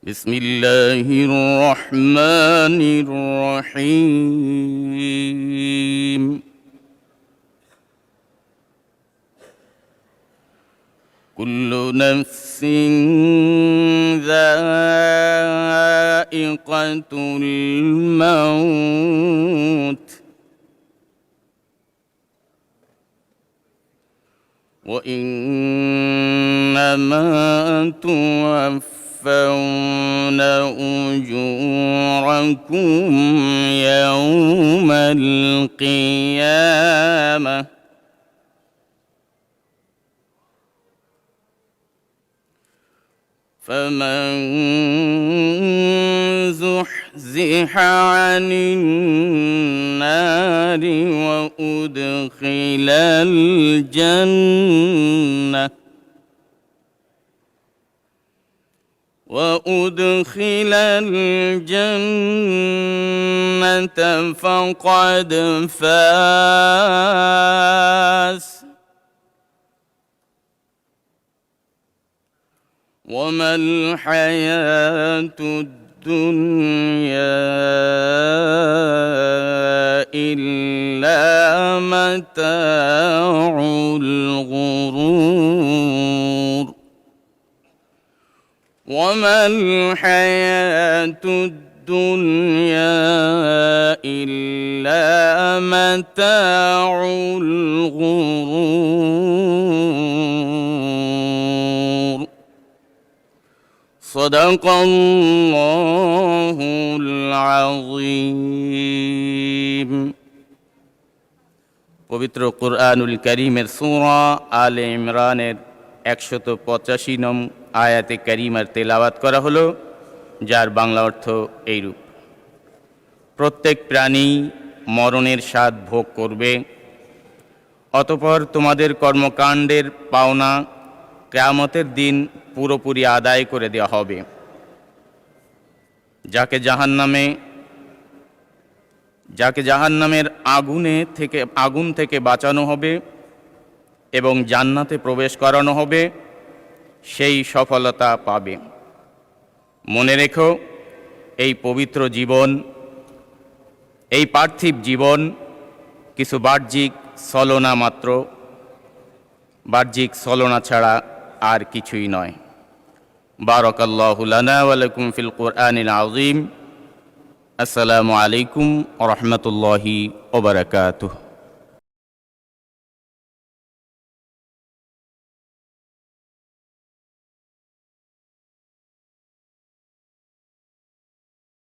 بسم الله الرحمن الرحيم كل نفس ذائقة الموت وإنما توفون أجوركم يوم القيامة فمن زحزح عن النار وأدخل الجنة فقد فاز وما الحياة الدنيا إلا متاع الغرور وما الحياة الدنيا إلا متاع الغرور صدق الله العظيم পবিত্র কুরআনুল কারীমের সূরা আলে ইমরানের 185 নং আয়াতে কারীমার তেলাওয়াত করা হলো, যার বাংলা অর্থ এইরূপ: প্রত্যেক প্রাণী মরণের স্বাদ ভোগ করবে, অতঃপর তোমাদের কর্মকাণ্ডের পাওনা কিয়ামতের দিন পুরোপুরি আদায় করে দেওয়া হবে। যাকে জাহান্নামের আগুন থেকে বাঁচানো হবে এবং জান্নাতে প্রবেশ করানো হবে, সেই সফলতা পাবে। মনে রেখো, এই পবিত্র জীবন, এই পার্থিব জীবন কিছু বাহ্যিক ছলনা ছাড়া আর কিছুই নয়। বারাকাল্লাহু লানা ওয়া লাকুম ফিল কুরআনিল আযীম। আসসালামু আলাইকুম ওয়া রাহমাতুল্লাহি ওয়া বারাকাতুহু।